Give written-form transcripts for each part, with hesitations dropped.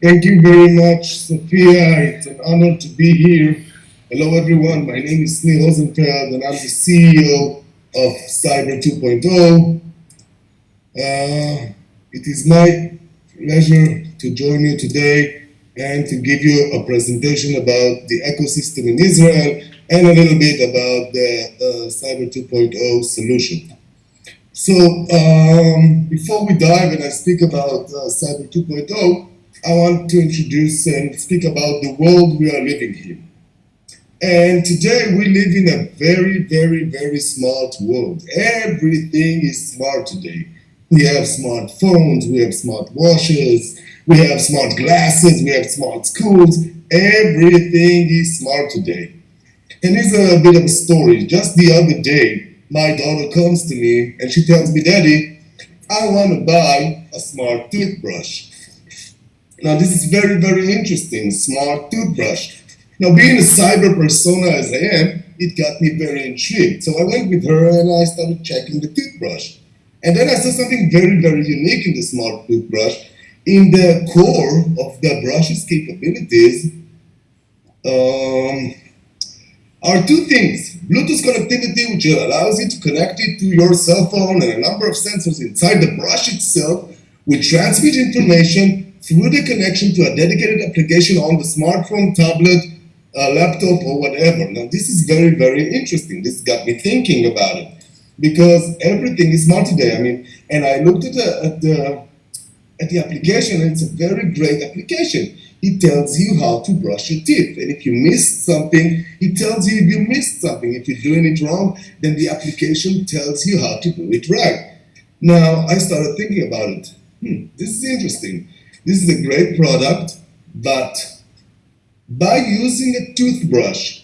Thank you very much, Sophia. It's an honor to be here. Hello, everyone. My name is Sneer Rozenfeld, and I'm the CEO of Cyber 2.0. It is my pleasure to join you today and to give you a presentation about the ecosystem in Israel and a little bit about the Cyber 2.0 solution. So, before we dive and I speak about Cyber 2.0, I want to introduce and speak about the world we are living in. And today we live in a very, very, very smart world. Everything is smart today. We have smartphones, we have smart watches, we have smart glasses, we have smart schools. Everything is smart today. And here's a bit of a story. Just the other day, my daughter comes to me and she tells me, Daddy, I want to buy a smart toothbrush. Now, this is very, very interesting, smart toothbrush. Now, being a cyber persona as I am, it got me very intrigued. So I went with her and I started checking the toothbrush. And then I saw something very, very unique in the smart toothbrush. In the core of the brush's capabilities are two things. Bluetooth connectivity, which allows you to connect it to your cell phone, and a number of sensors inside the brush itself, which transmit information through the connection to a dedicated application on the smartphone, tablet, laptop, or whatever. Now, this is very, very interesting. This got me thinking about it because everything is smart today. I mean, and I looked at the application, and it's a very great application. It tells you how to brush your teeth, and if you missed something, it tells you if you missed something. If you're doing it wrong, then the application tells you how to do it right. Now, I started thinking about it. This is interesting. This is a great product, but by using a toothbrush,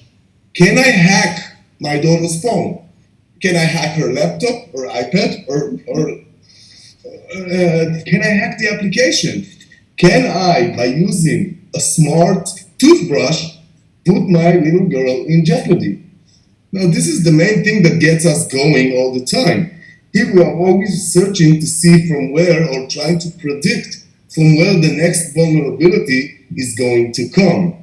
can I hack my daughter's phone? Can I hack her laptop or iPad or can I hack the application? Can I, by using a smart toothbrush, put my little girl in jeopardy? Now, this is the main thing that gets us going all the time. Here we are always searching to see from where or trying to predict from where the next vulnerability is going to come.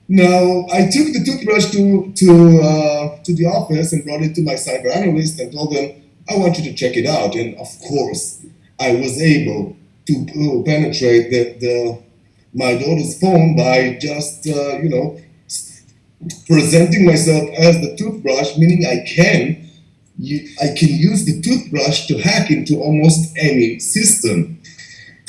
Now, I took the toothbrush to the office and brought it to my cyber analyst and told them, I want you to check it out. And of course, I was able to penetrate my daughter's phone by just, presenting myself as the toothbrush, meaning I can use the toothbrush to hack into almost any system.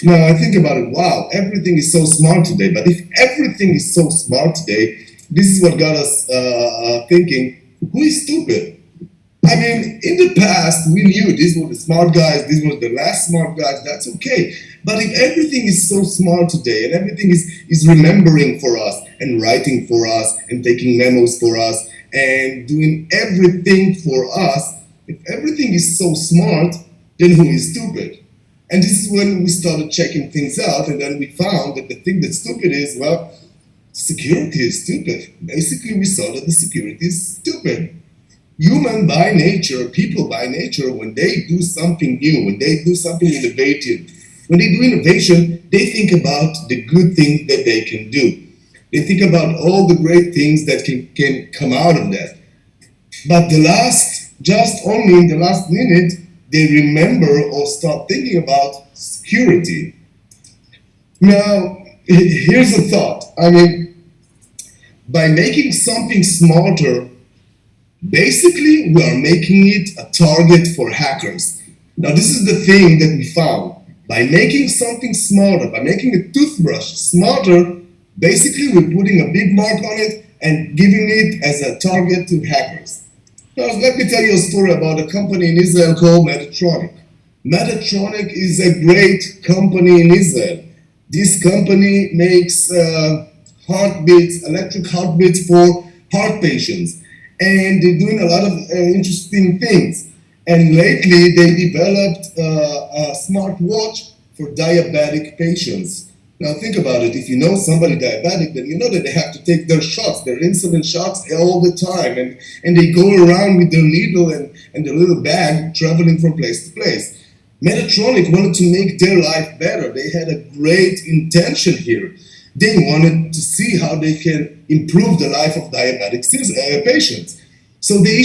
Now, I think about it, wow, everything is so smart today. But if everything is so smart today, this is what got us thinking, who is stupid? I mean, in the past, we knew these were the smart guys, these were the last smart guys, that's okay. But if everything is so smart today and everything is remembering for us and writing for us and taking memos for us and doing everything for us, if everything is so smart, then who is stupid? And this is when we started checking things out, and then we found that the thing that's stupid is, well, security is stupid. Basically, we saw that the security is stupid. Human by nature, people by nature, when they do something new, when they do something innovative, when they do innovation, they think about the good things that they can do. They think about all the great things that can come out of that. But just only in the last minute, they remember or start thinking about security. Now, here's a thought. I mean, by making something smarter, basically we are making it a target for hackers. Now, this is the thing that we found. By making something smarter, by making a toothbrush smarter, basically we're putting a big mark on it and giving it as a target to hackers. Now, let me tell you a story about a company in Israel called Metatronic. Metatronic is a great company in Israel. This company makes electric heartbeats for heart patients. And they're doing a lot of interesting things. And lately, they developed a smart watch for diabetic patients. Now think about it, if you know somebody diabetic, then you know that they have to take their shots, their insulin shots all the time, and they go around with their needle and their little bag traveling from place to place. Metatronic wanted to make their life better. They had a great intention here. They wanted to see how they can improve the life of diabetic patients. So they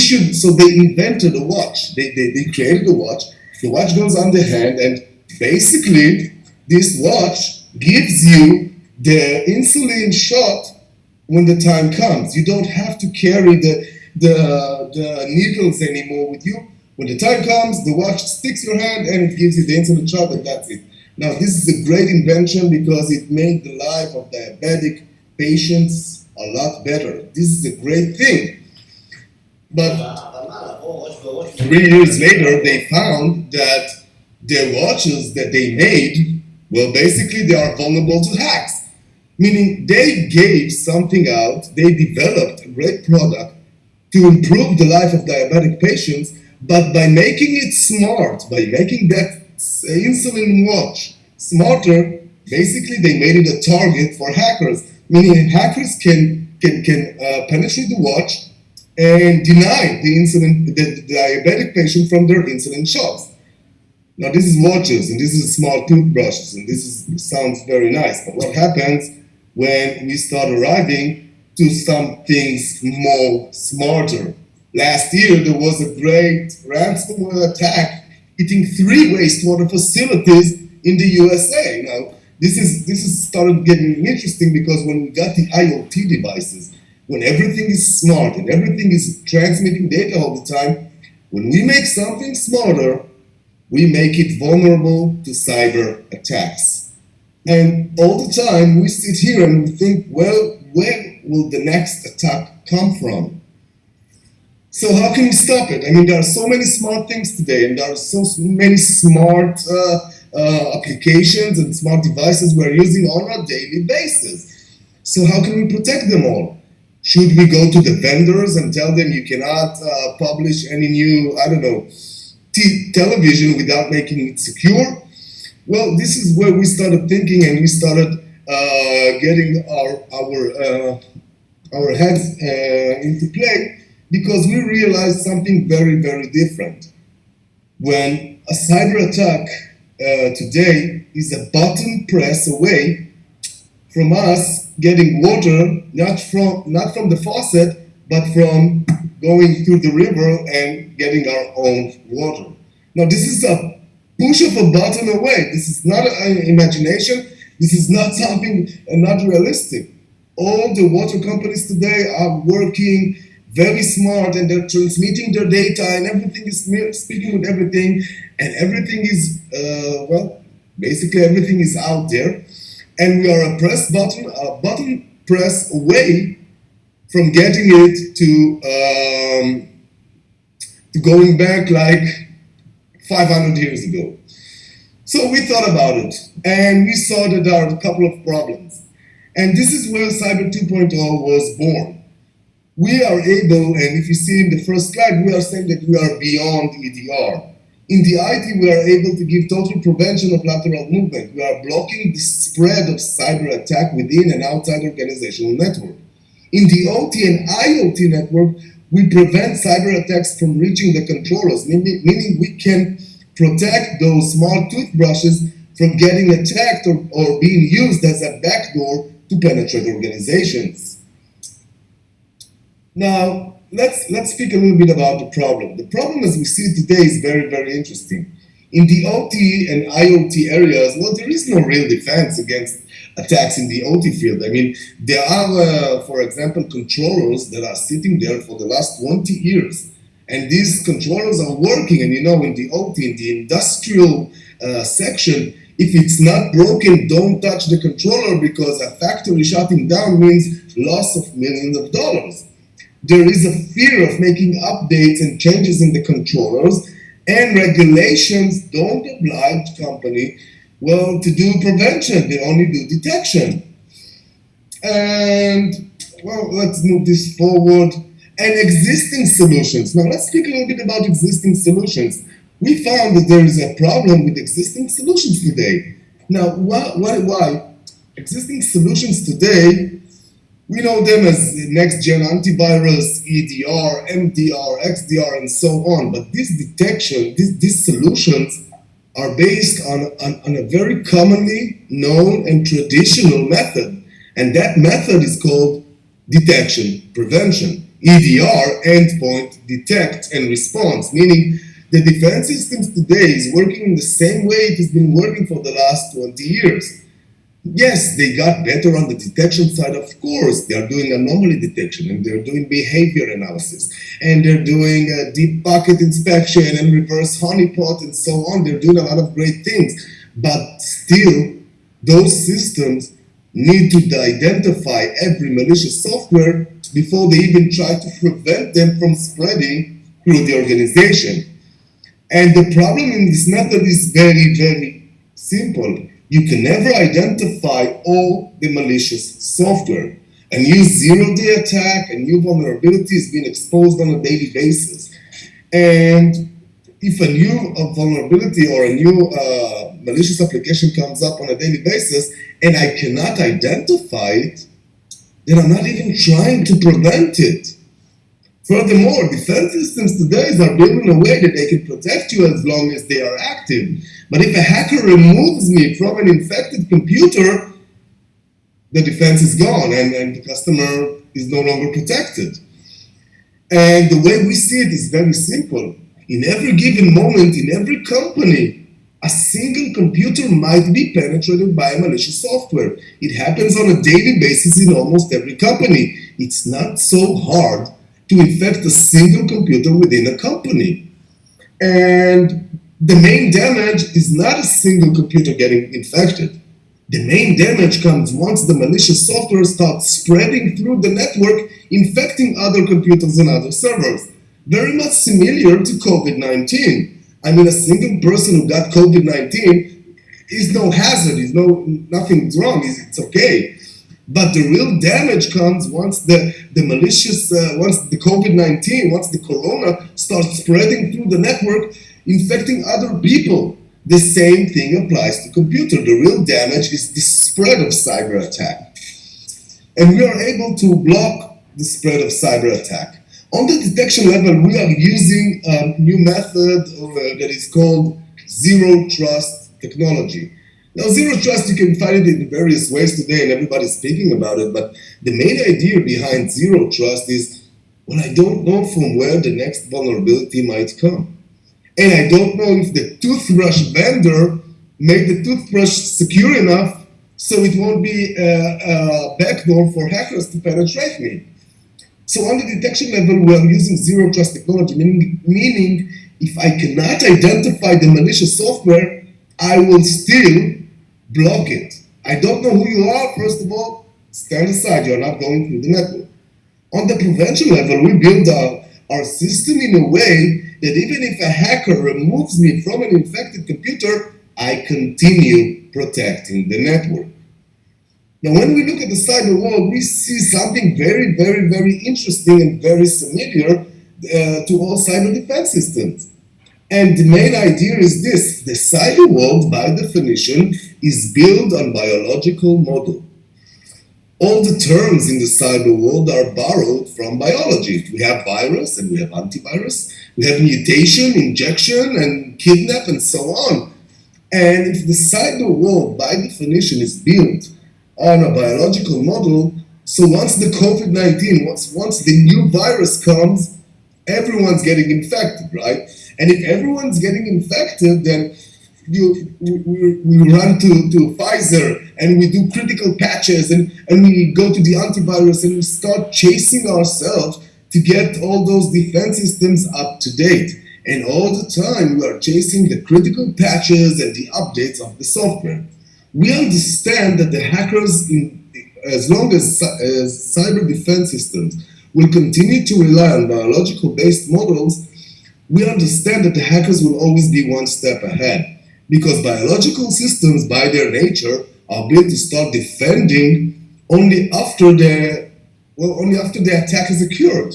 invented a watch. They created a watch. The watch goes on the hand, and basically, this watch gives you the insulin shot when the time comes. You don't have to carry the needles anymore with you. When the time comes, the watch sticks your hand and it gives you the insulin shot, and that's it. Now, this is a great invention because it made the life of diabetic patients a lot better. This is a great thing. But 3 years later, they found that their watches that they made, well, basically they are vulnerable to hacks. Meaning they gave something out, they developed a great product to improve the life of diabetic patients, but by making it smart, by making that insulin watch smarter, basically they made it a target for hackers. Meaning hackers can penetrate the watch and deny the diabetic patient from their insulin shots. Now this is watches and this is smart toothbrushes and sounds very nice, but what happens when we start arriving to some things more smarter? Last year there was a great ransomware attack hitting 3 wastewater facilities in the USA. Now this is started getting interesting because when we got the IoT devices, when everything is smart and everything is transmitting data all the time, when we make something smarter, we make it vulnerable to cyber attacks. And all the time we sit here and we think, well, where will the next attack come from? So how can we stop it? I mean, there are so many smart things today, and there are so many smart applications and smart devices we're using on a daily basis. So how can we protect them all? Should we go to the vendors and tell them you cannot publish any new, television without making it secure? Well, this is where we started thinking, and we started getting our heads into play, because we realized something very, very different. When a cyber attack today is a button press away from us getting water, not from the faucet, but from going through the river and getting our own water. Now, this is a push of a button away. This is not an imagination. This is not something not realistic. All the water companies today are working very smart, and they're transmitting their data, and everything is speaking with everything, and everything is, basically everything is out there. And we are a button press away from getting it to going back like 500 years ago. So we thought about it, and we saw that there are a couple of problems. And this is where Cyber 2.0 was born. We are able, and if you see in the first slide, we are saying that we are beyond EDR. In the IT, we are able to give total prevention of lateral movement. We are blocking the spread of cyber attack within and outside organizational network. In the OT and IoT network, we prevent cyber attacks from reaching the controllers, meaning we can protect those smart toothbrushes from getting attacked or being used as a backdoor to penetrate organizations. Now, let's speak a little bit about the problem. The problem as we see it today is very, very interesting. In the OT and IoT areas, well, there is no real defense against attacks in the OT field. I mean, there are, for example, controllers that are sitting there for the last 20 years. And these controllers are working, and in the OT, in the industrial section, if it's not broken, don't touch the controller, because a factory shutting down means loss of millions of dollars. There is a fear of making updates and changes in the controllers, and regulations don't oblige company, to do prevention. They only do detection. And, let's move this forward. And existing solutions. Now, let's speak a little bit about existing solutions. We found that there is a problem with existing solutions today. Now, why? Existing solutions today, we know them as next-gen antivirus, EDR, MDR, XDR, and so on. But this detection, these solutions are based on a very commonly known and traditional method. And that method is called detection prevention. EDR, endpoint, detect, and response, meaning the defense systems today is working in the same way it has been working for the last 20 years. Yes, they got better on the detection side, of course. They are doing anomaly detection and they're doing behavior analysis and they're doing deep pocket inspection and reverse honeypot and so on. They're doing a lot of great things. But still, those systems need to identify every malicious software before they even try to prevent them from spreading through the organization. And the problem in this method is very, very simple. You can never identify all the malicious software. A new zero-day attack, a new vulnerability is being exposed on a daily basis. And if a new vulnerability or a new malicious application comes up on a daily basis and I cannot identify it, then I'm not even trying to prevent it. Furthermore, defense systems today are built in a way that they can protect you as long as they are active. But if a hacker removes me from an infected computer, the defense is gone and the customer is no longer protected. And the way we see it is very simple. In every given moment, in every company, a single computer might be penetrated by a malicious software. It happens on a daily basis in almost every company. It's not so hard to infect a single computer within a company. And the main damage is not a single computer getting infected. The main damage comes once the malicious software starts spreading through the network, infecting other computers and other servers. Very much similar to COVID-19. I mean, a single person who got COVID-19 is no hazard, nothing's wrong, it's okay. But the real damage comes once the malicious, once the COVID-19, once the corona starts spreading through the network, infecting other people. The same thing applies to computer. The real damage is the spread of cyber attack. And we are able to block the spread of cyber attack. On the detection level, we are using a new method that is called zero trust technology. Now, zero trust, you can find it in various ways today, and everybody's speaking about it, but the main idea behind zero trust is, well, I don't know from where the next vulnerability might come. And I don't know if the toothbrush vendor made the toothbrush secure enough so it won't be a backdoor for hackers to penetrate me. So on the detection level, we are using zero trust technology, meaning if I cannot identify the malicious software, I will still block it. I don't know who you are, first of all, stand aside, you're not going through the network. On the prevention level, we build our system in a way that even if a hacker removes me from an infected computer, I continue protecting the network. Now, when we look at the cyber world, we see something very, very, very interesting and very similar to all cyber defense systems. And the main idea is this: the cyber world, by definition, is built on biological model. All the terms in the cyber world are borrowed from biology. We have virus and we have antivirus. We have mutation, injection, and kidnap, and so on. And if the cyber world, by definition, is built on a biological model, so once the COVID-19, once the new virus comes, everyone's getting infected, right? And if everyone's getting infected, then we run to Pfizer and we do critical patches and we go to the antivirus and we start chasing ourselves to get all those defense systems up to date. And all the time we are chasing the critical patches and the updates of the software. We understand that the hackers, as long as cyber defense systems will continue to rely on biological based models, we understand that the hackers will always be one step ahead. Because biological systems, by their nature, are built to start defending only after the attack is occurred.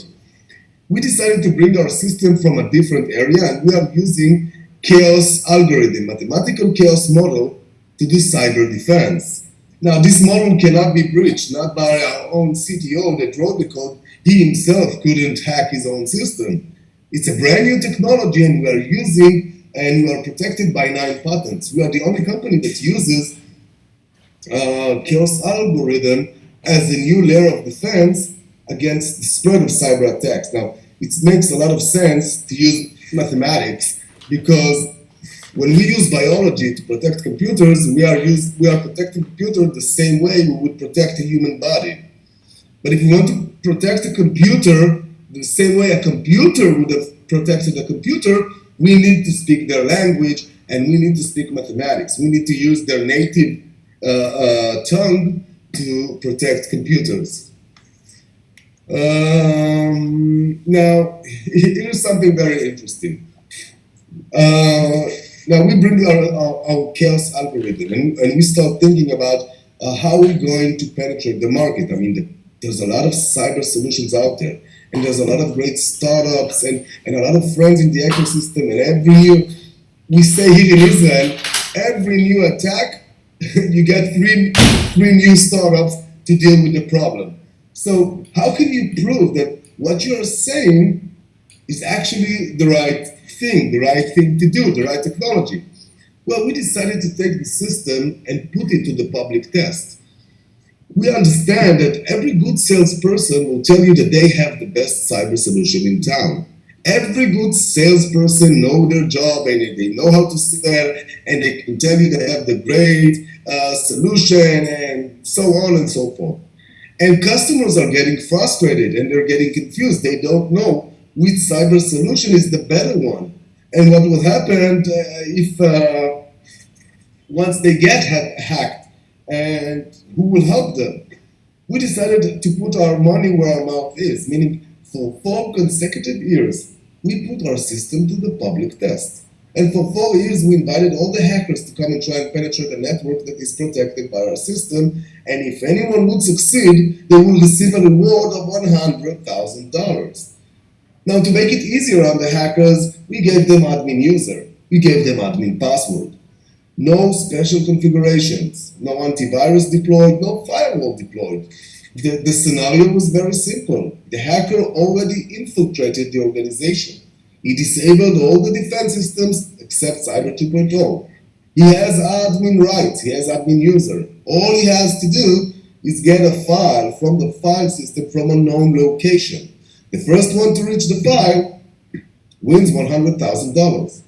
We decided to bring our system from a different area, and we are using chaos algorithm, mathematical chaos model, to do cyber defense. Now, this model cannot be breached, not by our own CTO that wrote the code. He himself couldn't hack his own system. It's a brand new technology, and we are using and we are protected by 9 patents. We are the only company that uses chaos algorithm as a new layer of defense against the spread of cyber attacks. Now, it makes a lot of sense to use mathematics because when we use biology to protect computers, we are protecting computers the same way we would protect a human body. But if we want to protect a computer the same way a computer would have protected a computer, we need to speak their language and we need to speak mathematics. We need to use their native tongue to protect computers. Now, here's something very interesting. Now we bring our chaos algorithm and we start thinking about how we're going to penetrate the market. I mean, there's a lot of cyber solutions out there, and there's a lot of great startups and a lot of friends in the ecosystem. And we say here in Israel, every new attack, you get three new startups to deal with the problem. So how can you prove that what you're saying is actually the right thing to do, the right technology? Well, we decided to take the system and put it to the public test. We understand that every good salesperson will tell you that they have the best cyber solution in town. Every good salesperson knows their job and they know how to sell and they can tell you they have the great solution and so on and so forth. And customers are getting frustrated and they're getting confused. They don't know which cyber solution is the better one. And what will happen if once they get hacked, and who will help them? We decided to put our money where our mouth is, meaning for 4 consecutive years, we put our system to the public test. And for 4 years, we invited all the hackers to come and try and penetrate a network that is protected by our system. And if anyone would succeed, they will receive a reward of $100,000. Now, to make it easier on the hackers, we gave them admin user. We gave them admin password. No special configurations, no antivirus deployed, no firewall deployed. The scenario was very simple. The hacker already infiltrated the organization. He disabled all the defense systems except Cyber 2.0. He has admin rights, he has admin user. All he has to do is get a file from the file system from a known location. The first one to reach the file wins $100,000.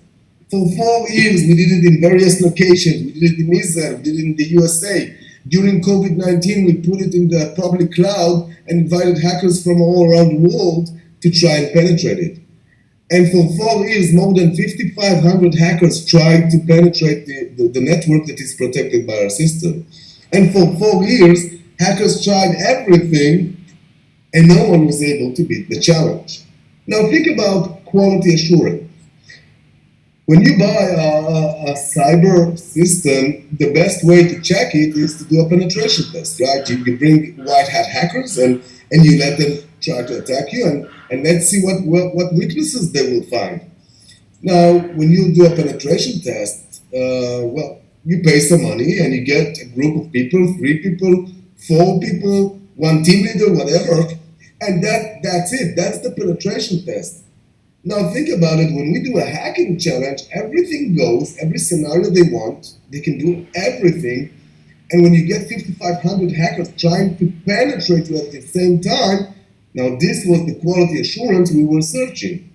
For 4 years, we did it in various locations. We did it in Israel, we did it in the USA. During COVID-19, we put it in the public cloud and invited hackers from all around the world to try and penetrate it. And for 4 years, more than 5,500 hackers tried to penetrate the network that is protected by our system. And for 4 years, hackers tried everything, and no one was able to beat the challenge. Now think about quality assurance. When you buy a cyber system, the best way to check it is to do a penetration test, right? You bring white hat hackers and you let them try to attack you and let's see what weaknesses they will find. Now, when you do a penetration test, well, you pay some money and you get a group of people, 3 people, 4 people, 1 team leader, whatever, and that's it. That's the penetration test. Now think about it, when we do a hacking challenge, everything goes, every scenario they want, they can do everything, and when you get 5,500 hackers trying to penetrate you at the same time, now this was the quality assurance we were searching.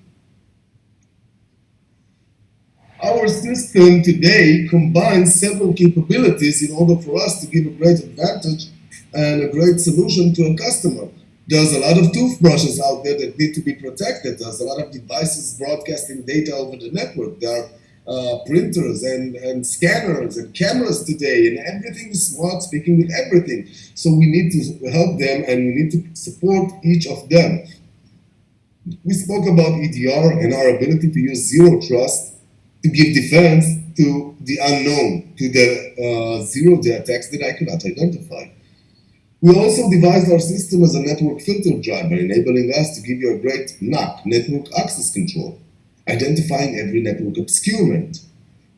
Our system today combines several capabilities in order for us to give a great advantage and a great solution to a customer. There's a lot of toothbrushes out there that need to be protected. There's a lot of devices broadcasting data over the network. There are printers and scanners and cameras today, and everything is smart speaking with everything. So we need to help them and we need to support each of them. We spoke about EDR and our ability to use zero trust to give defense to the unknown, to the zero-day attacks that I cannot identify. We also devised our system as a network filter driver, enabling us to give you a great NAC, network access control, identifying every network obscurement.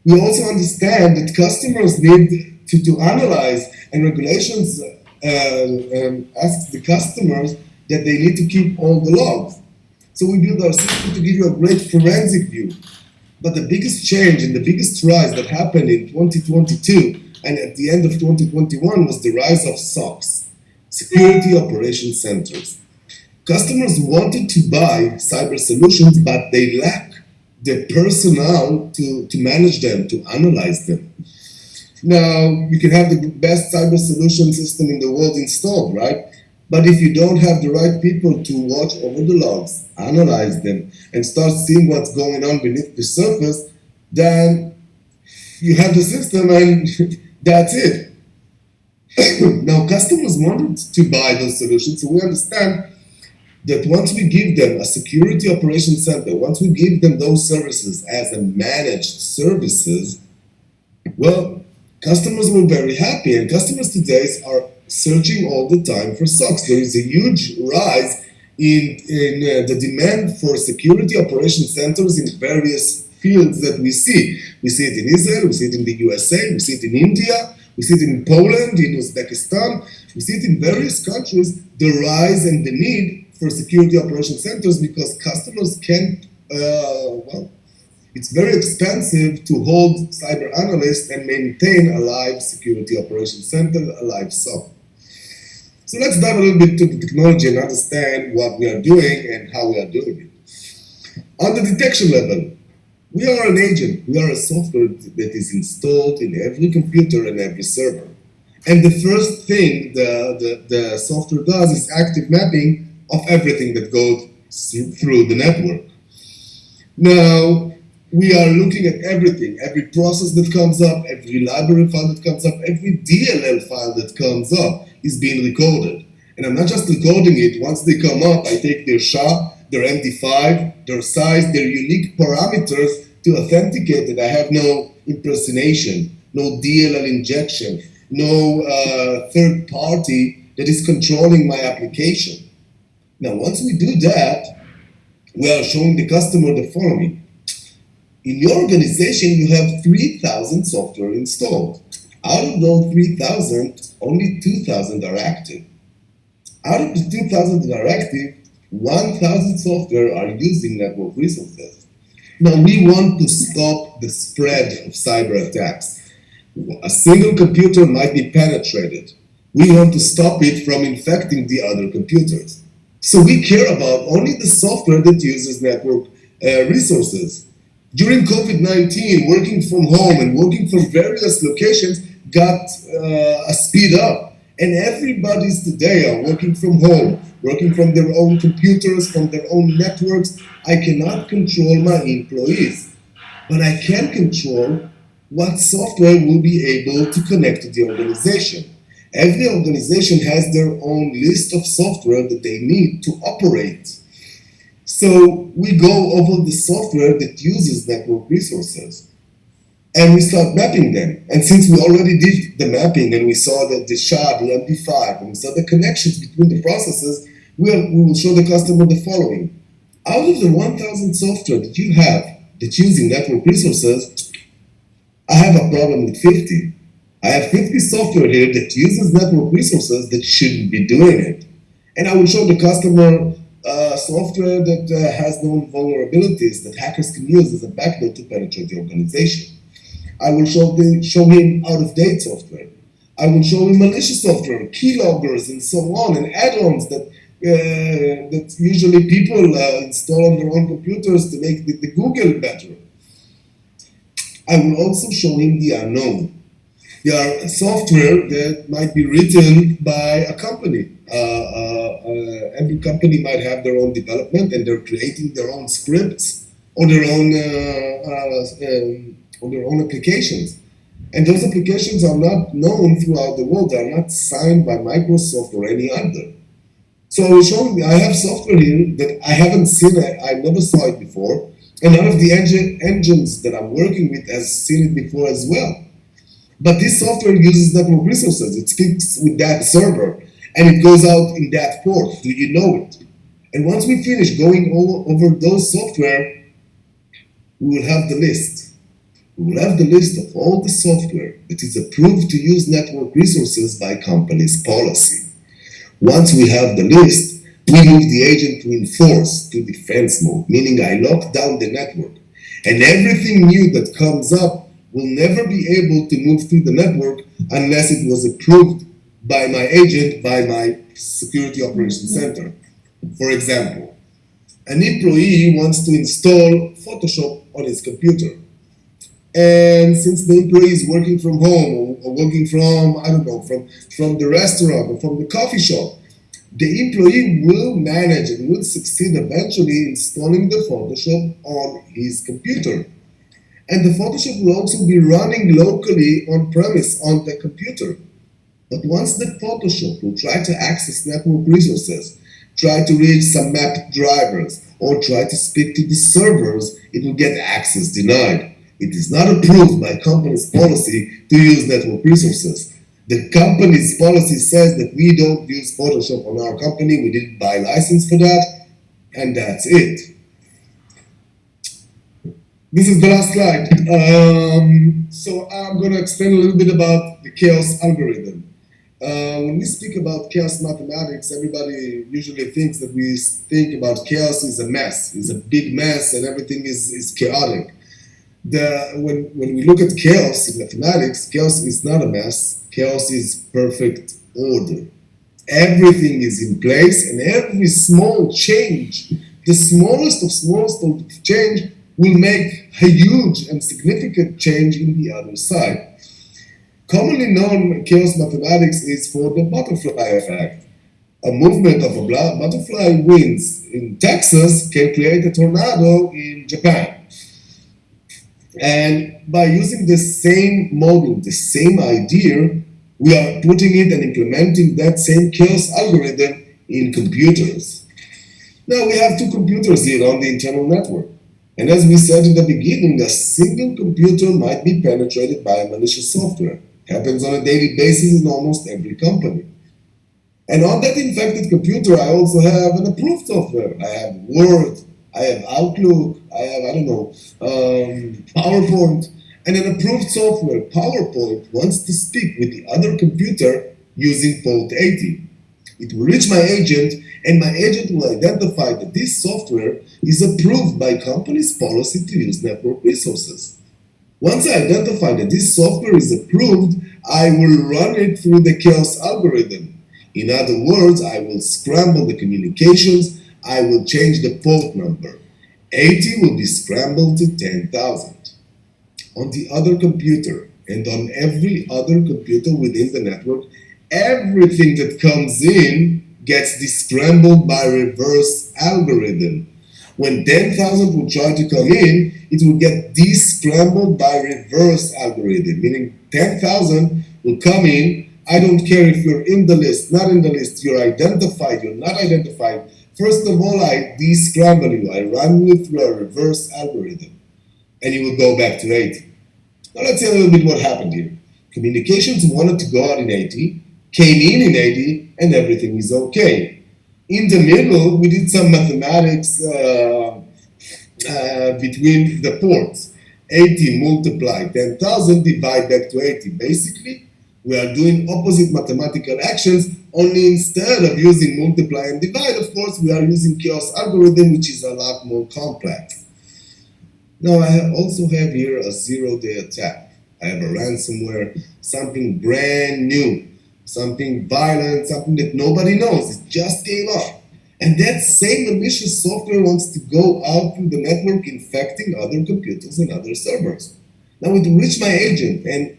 We also understand that customers need to analyze, and regulations ask the customers that they need to keep all the logs. So we build our system to give you a great forensic view. But the biggest change and the biggest rise that happened in 2022 and at the end of 2021 was the rise of SOCs, Security Operation Centers. Customers wanted to buy cyber solutions, but they lack the personnel to manage them, to analyze them. Now, you can have the best cyber solution system in the world installed, right? But if you don't have the right people to watch over the logs, analyze them, and start seeing what's going on beneath the surface, then you have the system and that's it. Now, customers wanted to buy those solutions, so we understand that once we give them a security operation center, once we give them those services as a managed services, well, customers were very happy, and customers today are searching all the time for SOCs. There is a huge rise in the demand for security operation centers in various fields that we see. We see it in Israel, we see it in the USA, we see it in India, we see it in Poland, in Uzbekistan, we see it in various countries, the rise and the need for security operation centers because customers can't, it's very expensive to hold cyber analysts and maintain a live security operation center, a live SOC. So let's dive a little bit to the technology and understand what we are doing and how we are doing it. On the detection level, we are an agent. We are a software that is installed in every computer and every server. And the first thing the software does is active mapping of everything that goes through the network. Now, we are looking at everything, every process that comes up, every library file that comes up, every DLL file that comes up is being recorded. And I'm not just recording it. Once they come up, I take their SHA, their MD5, their size, their unique parameters to authenticate that I have no impersonation, no DLL injection, no third party that is controlling my application. Now, once we do that, we are showing the customer the following. In your organization, you have 3,000 software installed. Out of those 3,000, only 2,000 are active. Out of the 2,000 that are active, 1,000 software are using network resources. Now, we want to stop the spread of cyber attacks. A single computer might be penetrated. We want to stop it from infecting the other computers. So we care about only the software that uses network resources. During COVID-19, working from home and working from various locations got a speed up. And everybody's today are working from home, working from their own computers, from their own networks. I cannot control my employees, but I can control what software will be able to connect to the organization. Every organization has their own list of software that they need to operate. So we go over the software that uses network resources and we start mapping them. And since we already did the mapping and we saw that the SHA, the MD5, and we saw the connections between the processes, we will show the customer the following. Out of the 1,000 software that you have that's using network resources, I have a problem with 50. I have 50 software here that uses network resources that shouldn't be doing it. And I will show the customer software that has known vulnerabilities that hackers can use as a backdoor to penetrate the organization. I will show him out-of-date software. I will show him malicious software, keyloggers, and so on, and add-ons that usually people install on their own computers to make the Google better. I will also show him the unknown. There are software that might be written by a company. Every company might have their own development and they're creating their own scripts or their own applications. And those applications are not known throughout the world. They are not signed by Microsoft or any other. So I will show you, I have software here that I haven't seen, I never saw it before. And none of the engines that I'm working with has seen it before as well. But this software uses network resources. It speaks with that server and it goes out in that port. Do you know it? And once we finish going over those software, we will have the list. We will have the list of all the software that is approved to use network resources by company's policy. Once we have the list, we move the agent to enforce, to defense mode, meaning I lock down the network. And everything new that comes up will never be able to move through the network unless it was approved by my agent, by my security operations center. For example, an employee wants to install Photoshop on his computer. And since the employee is working from home or working from, I don't know, from the restaurant or from the coffee shop, the employee will manage and will succeed eventually installing the Photoshop on his computer. And the Photoshop will also be running locally on premise on the computer. But once the Photoshop will try to access network resources, try to reach some map drivers, or try to speak to the servers, it will get access denied. It is not approved by company's policy to use network resources. The company's policy says that we don't use Photoshop on our company, we didn't buy a license for that, and that's it. This is the last slide. So I'm going to explain a little bit about the chaos algorithm. When we speak about chaos mathematics, everybody usually thinks that we think about chaos is a mess, is a big mess, and everything is chaotic. When we look at chaos in mathematics, chaos is not a mess, chaos is perfect order. Everything is in place, and every small change, the smallest of change, will make a huge and significant change in the other side. Commonly known chaos mathematics is for the butterfly effect. A movement of a butterfly wings in Texas can create a tornado in Japan. And by using the same model, the same idea, we are putting it and implementing that same chaos algorithm in computers. Now we have two computers here on the internal network. And as we said in the beginning, a single computer might be penetrated by a malicious software. Happens on a daily basis in almost every company. And on that infected computer, I also have an approved software. I have Word, I have Outlook, I have, I don't know, PowerPoint. And an approved software, PowerPoint, wants to speak with the other computer using port 80. It will reach my agent, and my agent will identify that this software is approved by company's policy to use network resources. Once I identify that this software is approved, I will run it through the chaos algorithm. In other words, I will scramble the communications, I will change the port number. 80 will be scrambled to 10,000. On the other computer and on every other computer within the network, everything that comes in gets descrambled by reverse algorithm. When 10,000 will try to come in, it will get descrambled by reverse algorithm, meaning 10,000 will come in. I don't care if you're in the list, not in the list, you're identified, you're not identified. First of all, I descramble you. I run you through a reverse algorithm, and you will go back to 80. Now let's see a little bit what happened here. Communications wanted to go out in 80, came in 80, and everything is okay. In the middle, we did some mathematics between the ports. 80 multiply 10,000, divide back to 80. Basically, we are doing opposite mathematical actions, only instead of using multiply and divide, of course, we are using chaos algorithm, which is a lot more complex. Now, I also have here a zero-day attack. I have a ransomware, something brand new, something violent, something that nobody knows. It just came up. And that same malicious software wants to go out through the network, infecting other computers and other servers. Now it will reach my agent, and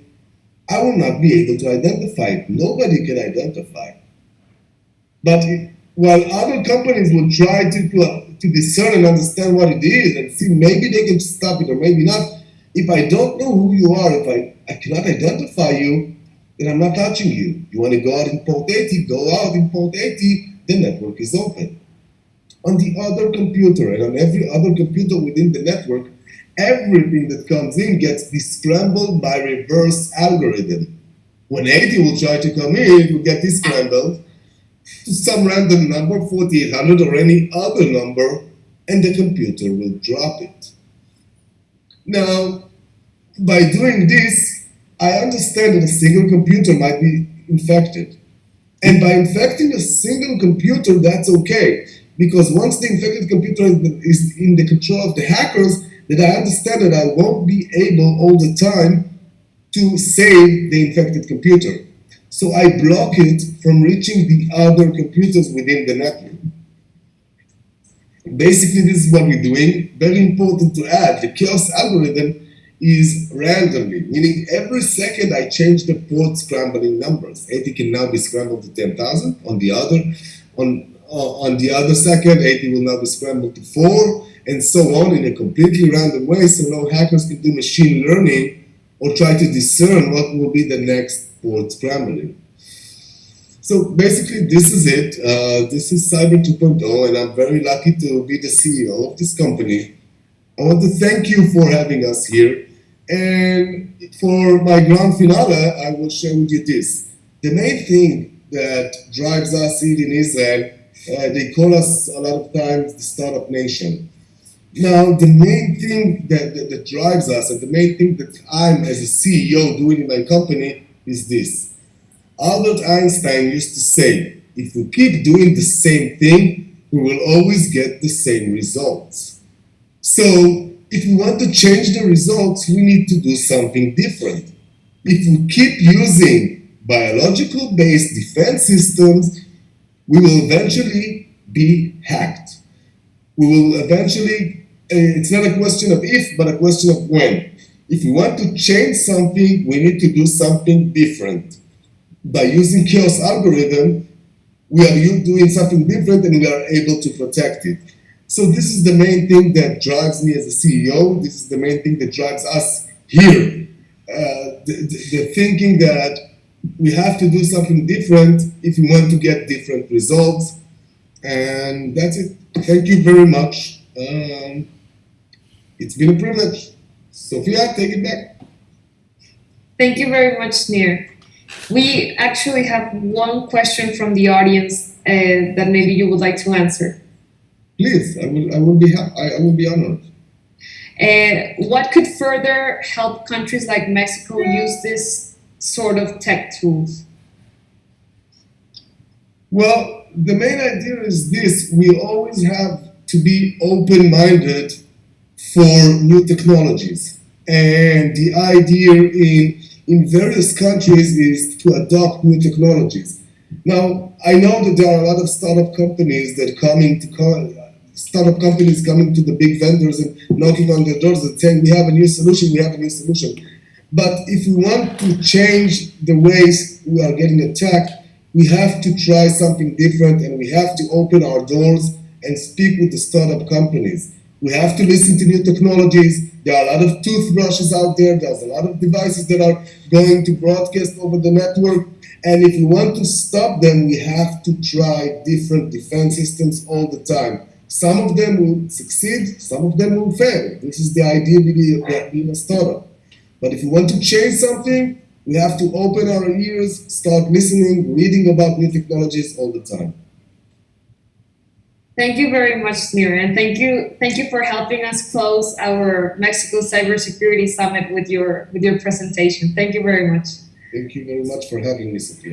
I will not be able to identify it. Nobody can identify it. But while other companies will try to discern and understand what it is and see maybe they can stop it or maybe not, if I don't know who you are, if I cannot identify you, then I'm not touching you. You want to go out in port 80, go out in port 80, the network is open. On the other computer and on every other computer within the network, everything that comes in gets descrambled by reverse algorithm. When 80 will try to come in, it will get descrambled to some random number, 4800 or any other number, and the computer will drop it. Now, by doing this, I understand that a single computer might be infected. And by infecting a single computer, that's okay. Because once the infected computer is in the control of the hackers, that I understand that I won't be able all the time to save the infected computer. So I block it from reaching the other computers within the network. Basically, this is what we're doing. Very important to add, the chaos algorithm is randomly, meaning every second I change the port scrambling numbers. 80 can now be scrambled to 10,000. On the other second, 80 will now be scrambled to 4, and so on in a completely random way, so no hackers can do machine learning or try to discern what will be the next port scrambling. So basically, this is it. This is Cyber 2.0, and I'm very lucky to be the CEO of this company. I want to thank you for having us here. And for my grand finale, I will share with you this. The main thing that drives us here in Israel, they call us a lot of times the startup nation. Now, the main thing that drives us, and the main thing that I'm as a CEO doing in my company is this. Albert Einstein used to say, if we keep doing the same thing, we will always get the same results. So, if we want to change the results, we need to do something different. If we keep using biological-based defense systems, we will eventually be hacked. We will eventually, it's not a question of if, but a question of when. If we want to change something, we need to do something different. By using chaos algorithm, we are doing something different and we are able to protect it. So this is the main thing that drives me as a CEO. This is the main thing that drives us here. The thinking that we have to do something different if we want to get different results. And that's it. Thank you very much. It's been a privilege. Sophia, take it back. Thank you very much, Sneer. We actually have one question from the audience that maybe you would like to answer. Please, I will be honored. What could further help countries like Mexico use this sort of tech tools? Well, the main idea is this: we always have to be open-minded for new technologies, and the idea in various countries is to adopt new technologies. Now, I know that there are a lot of startup companies coming to the big vendors and knocking on their doors and saying, we have a new solution. But if we want to change the ways we are getting attacked, we have to try something different, and we have to open our doors and speak with the startup companies. We have to listen to new technologies. There are a lot of toothbrushes out there. There's a lot of devices that are going to broadcast over the network. And if we want to stop them, we have to try different defense systems all the time. Some of them will succeed, some of them will fail. This is the idea of being a startup. But if we want to change something, we have to open our ears, start listening, reading about new technologies all the time. Thank you very much, Sneer, and thank you for helping us close our Mexico Cybersecurity Summit with your presentation. Thank you very much. Thank you very much for having me, Sophia.